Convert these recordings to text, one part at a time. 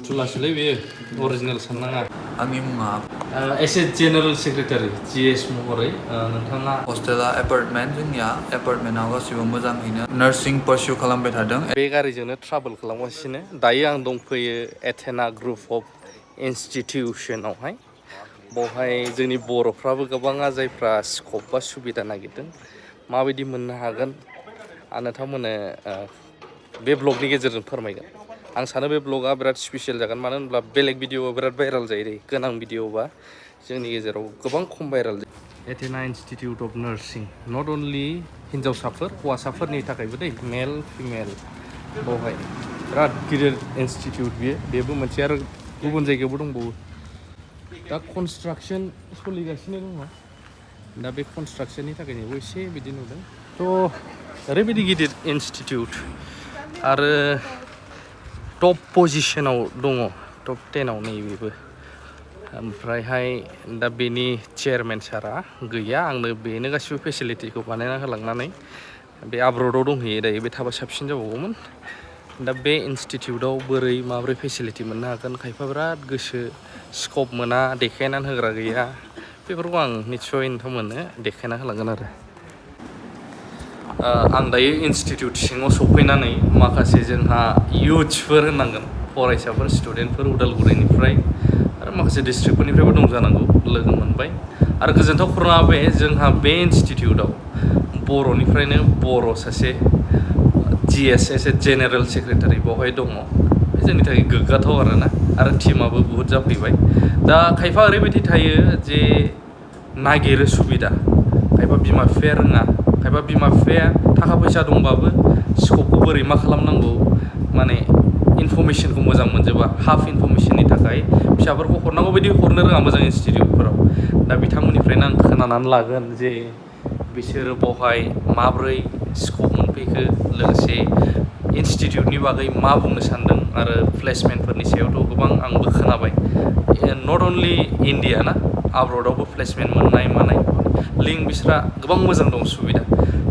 Tulasule be original sananga. Angin mga As a general secretary, GS महरै नोंथाङा hostela apartment जोंनिया apartment आव गासिबो मोजाङैनो nursing pursue खालामबाय थादों। बे गारिजोंनो ट्राभेल खालामगासिनो दायो आं दंफैयो एथेना ग्रुप अफ इनस्टिटिउसनावहाय बावहाय जोंनि बर'फ्राबो गोबाङा जायफ्रा स्कप बा सुबिदा नागिरदों माबायदि मोननो हागोन आं नोंथांमोननो बे ब्लगनि गेजेरजों फोरमायगोन आं सानो बे ब्लगा बिराद स्पेसियेल जागोन मानो होनब्ला बेलेग भिडिअ'आ बिराद भाइराल जायो दै गोनां भिडिअ'बा जोंनि गेजेराव गोबां खम भाइराल जायो Athena institute of nursing not only हिन्जावसाफोर हौवासाफोरनि थाखायबो दै मेल फिमेल बावहाय बिराद गिदिर इनस्टिटिउट बेबो मोनसे आरो गुबुन जायगायावबो दंबावो दा कनस्ट्राक्सन सोलिगासिनो दङ दा बे कनस्ट्राक्सननि थाखायनो एसे बिदि नुदों थ' ओरैबायदि गिदिर इनस्टिटिउट आरो टप पजिशनाव दङ टप 10आव नैबेबो ओमफ्रायहाय दा बेनि चेयारमेन सारा गैया आंनो बेनो गासिबो फेसिलिटिखौ बानायना होलांनानै बे आब्रडआव दंहैयो दायो बे थाबा साबसिन जाबावगौमोन दा बे इनस्टिटिउटआव बोरै माब्रै फेसिलिटि मोननो हागोन खायफा बिराद गोसो स्कप मोना देखायनानै होग्रा गैया बेफोरखौ आं निस्सय नोंथांमोननो देखायना होलांगोन आरो आं दायो इनस्टिटिउट सिङाव सफैनानै माखासे जोंहा इयुथ्सफोर होननांगोन फरायसाफोर स्टुडेन्टफोर उदालगुरिनिफ्राय आरो माखासे डिस्ट्रिक्टफोरनिफ्रायबो दं जानांगौ लोगो मोनबाय आरो गोजोनथाव खौराङा बे जोंहा बे इनस्टिटिउटआव बर'निफ्रायनो बर' सासे GS एसे जेनेरेल सेक्रेटारि बावहाय दङ बे जोंनि थाखाय गोग्गाथाव आरोना आरो टिमाबो बुहुत जाफैबाय दा खायफा ओरैबायदि थायो जे नागिरो सुबिदा खायफा बिमा बिफाया रोङा खायफा बिमा बिफाया थाखा फैसा दंबाबो स्कपखौ बोरै मा खालामनांगौ माने इनफरमेसनखौ मोजां मोनजोबा हाफ इनफरमेसननि थाखाय फिसाफोरखौ हरनांगौ बायदि हरनो रोङा मोजां इनस्टिटिउटफोराव दा बिथांमोननिफ्रायनो आं खोनानानै लागोन जे बिसोरो बावहाय माब्रै स्कप मोनफैखो लोगोसे इनस्टिटिउटनि बागै मा बुंनो सानदों आरो प्लेसमेन्टफोरनि सायावथ' गोबां आंबो खोनाबाय नट अनलि इण्डिया ना आब्रडआवबो प्लेसमेन्ट मोननाय मानाय लिंक बिस्रा गोबां मोजां दं सुबिदा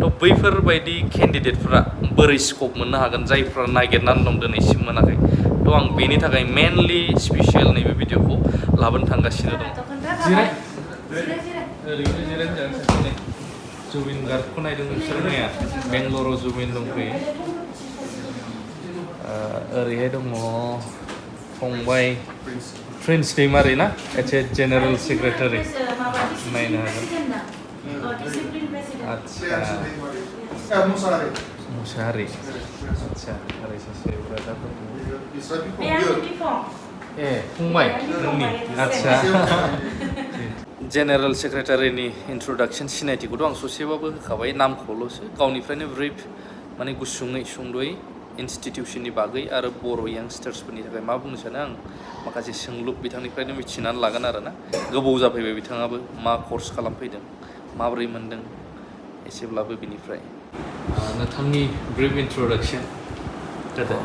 थ' बैफोरबायदि केन्डिडेटफ्रा बोरै स्कप मोननो हागोन जायफ्रा नागिरनानै दं दिनैसिम मोनाखै थ' आं बेनि थाखाय मेनलि स्पेसियेल नैबे भिडिअखौ लाबोनो थांगासिनो दं ओरैनो जिरायनो जुबिन गार्डखौ नायदों नोंसोर नाया बेंगलराव जुबिन दंफैयो ओरैहाय दङ फंबाय प्रिन्स दैमारि ना एसे जेनेरेल सेक्रेटारि नायनो हागोन आच्छा मुसाहारि आच्छा ओरै सासे ब्रादार ए फंबाय नोंनि आच्छा जेनेरेल सेक्रेटारिनि इन्ट्रडाक्सन सिनायथिखौथ' आं ससेबाबो होखाबाय नामखौल'सो गावनिफ्रायनो ब्रिफ माने गुसुङै सुंद'यै इनस्टिटिउसननि बागै आरो बर' यांस्टार्सफोरनि थाखाय मा बुंनो सानो आं माखासे सोंलु बिथांनिफ्रायनो मिथिनानै लागोन आरोना गोबाव जाफैबाय बिथाङाबो मा कर्स खालामफैदों माबोरै मोनदों एसेब्लाबो बिनिफ्राय नोंथांनि ब्रिफ इन्ट्रडाक्सन जादों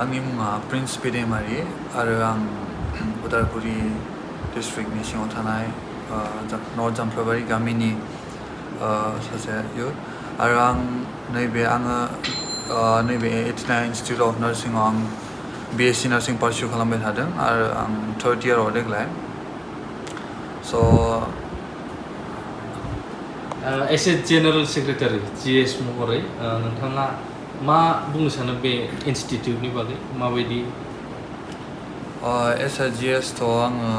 आंनि मुङा प्रिन्स दैमारि आरो आं उदालगुरि डिस्ट्रिक्टनि सिङाव थानाय नर्थ जामफ्राबारि गामिनि सासे इयुथ आरो आं नैबे एथेना इनस्टिटिउट अफ नार्सिंआव आं BSc नार्सिं पारसिउ खालामबाय थादों आरो आं 3rd इयाराव देग्लाय स' S a general secretary GS महरै नोंथाङा मा बुंनो सानो बे इनस्टिटिउटनि बागै माबायदि एस ए GS थ' आङो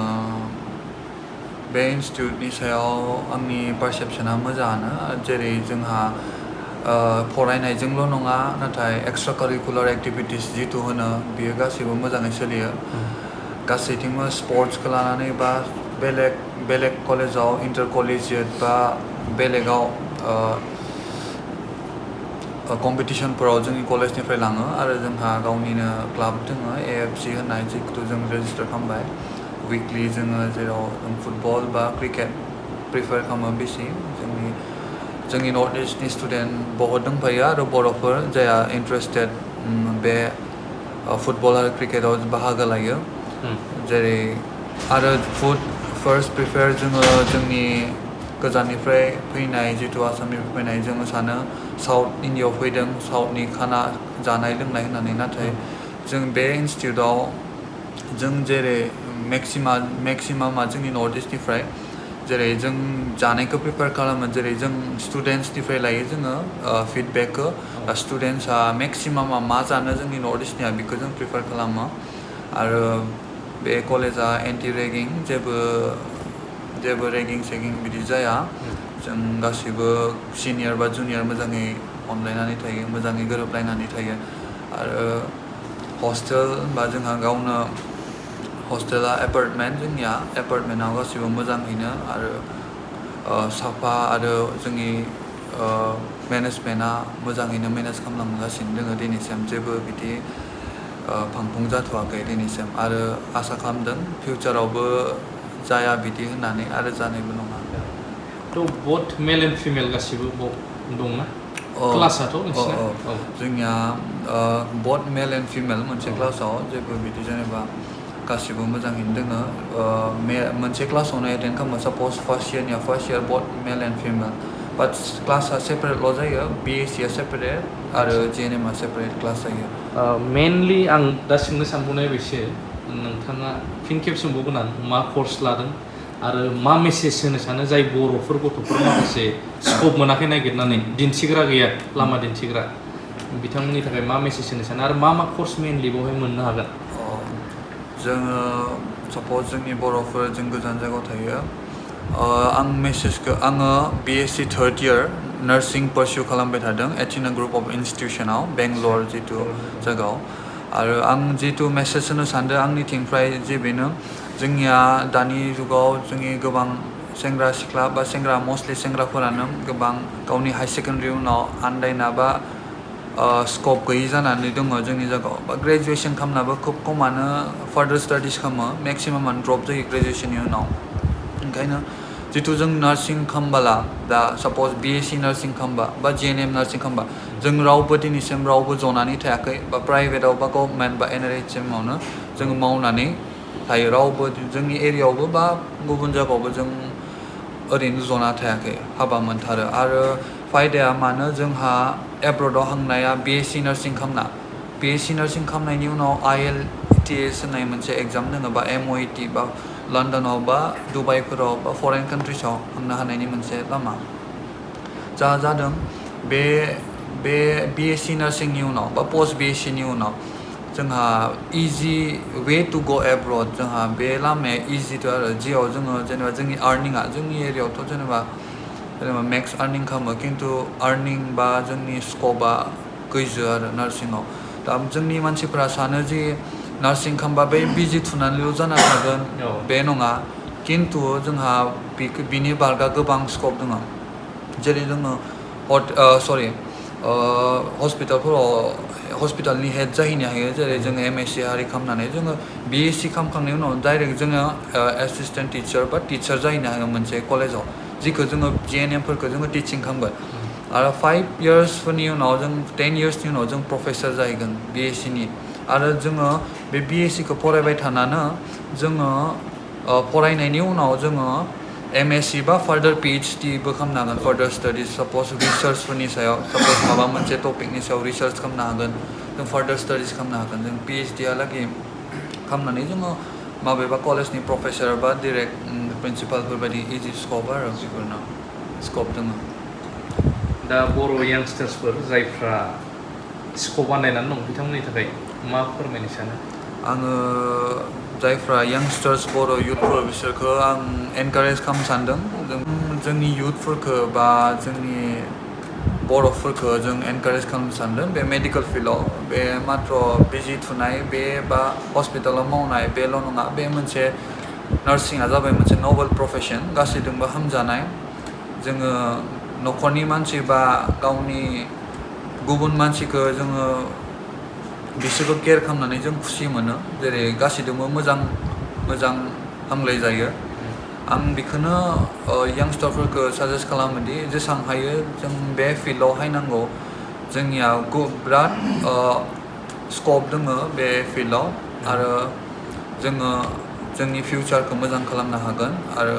बे इनस्टिटिउटनि सायाव आंनि पारसेपसना मोजाङानो जेरै जोंहा फरायनायजोंल' नङा नाथाय एक्सट्रा कारिकुलार एक्टिभिटिस जिथु होनो बियो गासैबो मोजाङै सोलियो गासैथिंबो स्पर्ट्सखौ लानानै बा बेलेग कलेजाव इन्टार कलेजियेट बा बेलेगाव कम्पिटिसनफोराव जोंनि कलेजनिफ्राय लाङो आरो जोंहा गावनिनो क्लाब दङ AFC होननाय जिखौ जों रेजिस्टार खालामबाय उइकलि जोङो जेराव जों फुटबल बा क्रिकेट प्रिफार खालामो बेसि जोंनि नर्थ इस्टनि स्टुडेन्ट बहुत दंफायो आरो बर'फोर जायहा इन्टारेस्टेड बे फुटबल आरो क्रिकेटाव बाहागो लायो जेरै आरो फार्स्ट प्रिफार जोङो जोंनि गोजाननिफ्राय फैनाय जिथु आसामनिफ्राय फैनाय जोङो सानो साउथ इण्डियाआव फैदों साउथनि खाना जानाय लोंनाय होननानै नाथाय जों बे इनस्टिटिउटआव जों जेरै मेक्सिमामा जोंनि नर्थ इस्टनिफ्राय जेरै जों जानायखौ प्रिपेयार खालामो जेरै जों स्टुडेन्टसनिफ्राय लायो जोङो फिडबेकखौ स्टुडेन्टसा मेक्सिमामा मा जानो जोंनि नर्थ इस्टनिया बेखौ जों प्रिफार खालामो आरो बे कलेजा एन्टि रेगिं जेबो रेगिं सेगिं बिदि जाया जों गासिबो सिनियर बा जुनियर मोजाङै अनलायनानै थायो मोजाङै गोरोबलायनानै थायो आरो हस्टेल बा जोंहा गावनो हस्टेला एपार्टमेन्ट जोंनिया एपार्टमेन्टआव गासिबो मोजाङैनो आरो साफा आरो जोंनि मेनेजमेन्टआ मोजाङैनो मेनेज खालामलांगासिनो दङ दिनैसिम जेबो बिदि फांफुं जाथ'वाखै दिनैसिम आरो आसा खालामदों फिउचारावबो जाया बिदि होननानै आरो जानायबो नङा थ' बथ मेल एन्ड फिमेल गासिबो दंना क्लासाथ' नोंसिना जोंनिया बथ मेल एन्ड फिमेल मोनसे क्लासाव जेबो बिदि जेनेबा गासिबो मोजाङैनो दोङो मोनसे क्लासावनो एटेन्ड खालामो साप'ज first year both male and female but क्लासा सेपारेटल' जायो BSc आ सेपारेट आरो JNM आ सेपारेट क्लास जायो मेनलि आं दा सोंनो सानबावनाय बेसो नोंथाङा फिन खेब सोंबावगोन आं मा कर्स लादों आरो मा मेसेज होनो सानो जाय बर'फोर गथ'फोर माखासे स्कप मोनाखै नागिरनानै दिन्थिग्रा गैया लामा दिन्थिग्रा बिथांमोननि थाखाय मा मेसेज होनो सानो आरो मा कर्स मेनलि बेवहाय मोननो हागोन जोङो साप'ज जोंनि बर'फोर जों गोजान जायगायाव थायो आं मेसेजखौ आङो BSc थर्ड इयार नार्सिं पारसिउ खालामबाय थादों एथिना ग्रुप अफ इन्स्टिटिउसनाव बेंगलर जितु जायगायाव आरो आं जितु मेसेज होनो सानदों आंनिथिंफ्राय जे बेनो जोंनिया दानि जुगाव जोंनि गोबां सेंग्रा सिख्ला बा मस्टलि सेंग्राफोरानो गोबां गावनि हाई सेकेन्डारि उनाव आन्दायना बा स्कप गैयि जानानै दङ जोंनि जायगायाव बा ग्रेजुवेसन खालामनाबो खोब खमानो फार्दार स्टाडिस खालामो मेक्सिमामानो ड्रप जायो ग्रेजुवेसननि उनाव ओंखायनो जितु जों नार्सिं खालामबोला दा साप'ज BSc नार्सिं खालामबा बा JNM नार्सिं खालामबा जों रावबो दिनैसिम रावबो जनानै थायाखै बा प्राइभेटआव बा गभर्नमेन्ट बा NRHMआवनो जोङो मावनानै थायो रावबो जोंनि एरियायावबो बा गुबुन जायगायावबो जों ओरैनो जना थायाखै हाबा मोनथारो आरो फायदाया मानो जोंहा एब्रडाव हांनाया BSc नार्सिं खालामना BSc नार्सिं खालामनायनि उनाव IELTS होननाय मोनसे एग्जाम दङ बा MOET बा लन्डनाव बा दुबाइफोराव बा फरेन कान्ट्रिसाव थांनो हानायनि मोनसे लामा जा जादों बे BSc नार्सिंनि उनाव बा पस्ट BScनि उनाव जोंहा इजि वे टु गो एब्रड जोंहा बे लामाया इजिथ' आरो जियाव जोङो जेनेबा जोंनि आर्निङा जोंनि एरियायावथ' जेनेबा मेक्स आर्निं खालामो खिन्थु आर्निं बा जोंनि स्कपआ गैजो आरो नार्सिङाव दा जोंनि मानसिफोरा सानो जि नार्सिं खालामबा बे बिजि थुनानैल' जाना थागोन बे नङा खिन्थु जोंहा बिनि बारगा गोबां स्कप दङ जेरै जोङो हस्पिटालनि हेड जाहैनो हायो जेरै जोङो MSc आरि खालामनानै जोङो BSc खालामखांनायनि उनाव डाइरेक्ट जोङो एसिस्टेन्ट टिचार बा टिचार जाहैनो हायो मोनसे कलेजाव जिखौ जोङो JNMफोरखौ जोङो टिचिं खालामगोन आरो 5 इयार्सफोरनि उनाव जों 10 इयार्सनि उनाव जों प्रफेसर जाहैगोन BScनि आरो जोङो बे BScखौ फरायबाय थानानै जोङो फरायनायनि उनाव जोङो MSc बा फार्दार PhDबो खालामनो हागोन फार्दार स्टाडिज साप'ज रिसार्चफोरनि सायाव साप'ज माबा मोनसे टपिकनि सायाव रिसार्च खालामनो हागोन जों फार्दार स्टाडिज खालामनो हागोन जों PhDहालागै खालामनानै जोङो माबेबा कलेजनि प्रफेसर बा डिरेक्ट प्रिन्सिपालफोर बायदि इजि स्कप आरो बेफोरनो स्कप दङ दा बर' यांस्टार्सफोर जायफ्रा स्कप बानायनानै दं बिथांमोननि थाखाय मा फोरमायनो सानो आङो जायफ्रा यांस्टार्स बर' युथफोर बिसोरखौ आं एनकारेज खालामनो सानदों जोंनि युथफोरखौ बा जोंनि बर'फोरखौ जों एनकारेज खालामनो सानदों बे मेडिकेल फिल्डआव बे मात्र बिजि थुनाय बे बा हस्पिटालाव मावनाय बेल' नङा बे मोनसे नार्सिंआ जाबाय मोनसे नबेल प्रफेसन गासैजोंबो हामजानाय जोङो न'खरनि मानसि बा गावनि गुबुन मानसिखौ जोङो बिसोरखौ केयार खालामनानै जों खुसि मोनो जेरै गासैजोंबो मोजां हामलाय जायो आं बेखौनो यांस्टारफोरखौ साजेस्ट खालामोदि जेसेबां हायो जों बे फिल्डआव हायनांगौ जोंनिया बिराद स्कप दङ बे फिल्डआव आरो जोङो जोंनि फिउचारखौ मोजां खालामनो हागोन आरो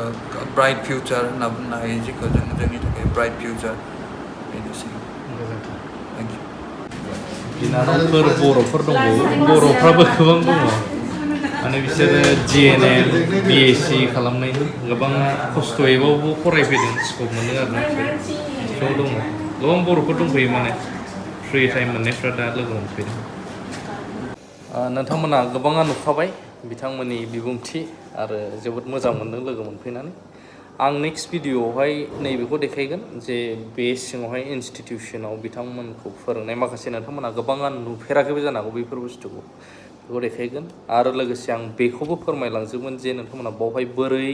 ब्राइट फिउचार होनना बुंनो हायो जिखौ जों जोंनि थाखाय ब्राइट फिउचार बेनोसै थेंक इउ बिनानावफोर बर'फोर दंबावो बर'फ्राबो गोबां दङ माने बिसोरो GNM BSc खालामनायनि गोबां खस्थ'यैबाबो फरायफैदों स्कप मोनो आरोना बिसोर ज' दङ गोबां बर'फोर दंफैयो माने फ्रि टाइम मोननायफ्रा दा लोगो मोनफैदों नोंथांमोना गोबाङा नुखाबाय बिथांमोननि बिबुंथि आरो जोबोद मोजां मोनदों लोगो मोनफैनानै आं नेक्स्ट भिडिअआवहाय नैबेखौ देखायगोन जे बे सिङावहाय इनस्टिटिउसनाव बिथांमोनखौ फोरोंनाय माखासे नोंथांमोना गोबाङा नुफेराखैबो जानो हागौ बेफोर बुस्थुखौ बेखौ देखायगोन आरो लोगोसे आं बेखौबो फोरमायलांजोबगोन जे नोंथांमोना बावहाय बोरै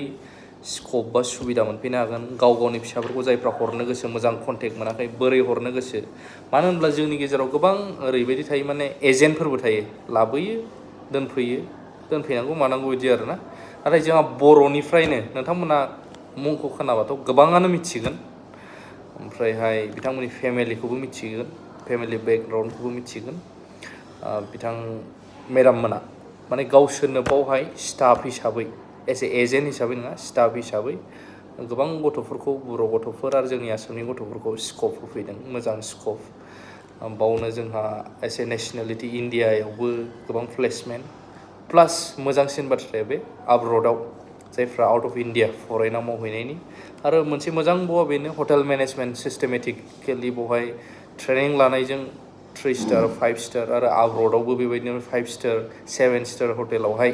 स्कप बा सुबिदा मोनफैनो हागोन गाव गावनि फिसाफोरखौ जायफ्रा हरनो गोसो मोजां कन्टेक्ट मोनाखै बोरै हरनो गोसो मानो होनब्ला जोंनि गेजेराव गोबां ओरैबायदि थायो माने एजेन्टफोरबो थायो लाबोयो दोनफैनांगौ मानांगौ बिदि आरोना नाथाय जोंहा बर'निफ्रायनो नोंथांमोना मुंखौ खोनाबाथ' गोबाङानो मिथिगोन ओमफ्रायहाय बिथांमोननि फेमिलिखौबो मिथिगोन फेमिलि बेकग्राउन्डखौबो मिथिगोन बिथां मेडाम मोना माने गावसोरनो बावहाय स्टाफ हिसाबै एज ए एजेन्ट हिसाबै नङा स्टाफ हिसाबै गोबां गथ'फोरखौ बर' गथ'फोर आरो जोंनि आसामनि गथ'फोरखौ स्कप होफैदों मोजां स्कप बावनो जोंहा एस ए नेसनेलिटि इण्डियायावबो गोबां प्लेसमेन्ट प्लास मोजांसिन बाथ्राया बे आब्रडआव जायफ्रा आउट अफ इण्डिया फरेनाव मावहैनायनि आरो मोनसे मोजां बावा बेनो हटेल मेनेजमेन्ट सिस्टेमेटिकेलि बावहाय ट्रेनिं लानायजों 3 स्टार 5 स्टार आरो आब्रडआवबो बेबायदिनो 5 स्टार 7 स्टार हटेलावहाय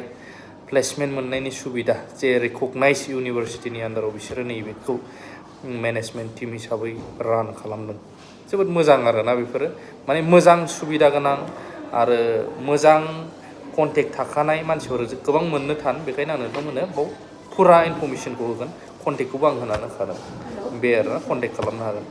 प्लेसमेन्ट मोननायनि सुबिदा जे रिकगनाइज इउनिभारसिटिनि आन्दाराव बिसोरो नैबेखौ मेनेजमेन्ट टिम हिसाबै रान खालामदों जोबोद मोजां आरोना बेफोरो माने मोजां सुबिदा गोनां आरो मोजां कन्टेक्ट थाखानाय मानसिफोर गोबां मोननो थान बेखायनो आं नोंथांमोननो बाव फुरा इनफरमेसनखौ होगोन कन्टेक्टखौबो आं होनानै होखादों बे आरोना कन्टेक्ट खालामनो हागोन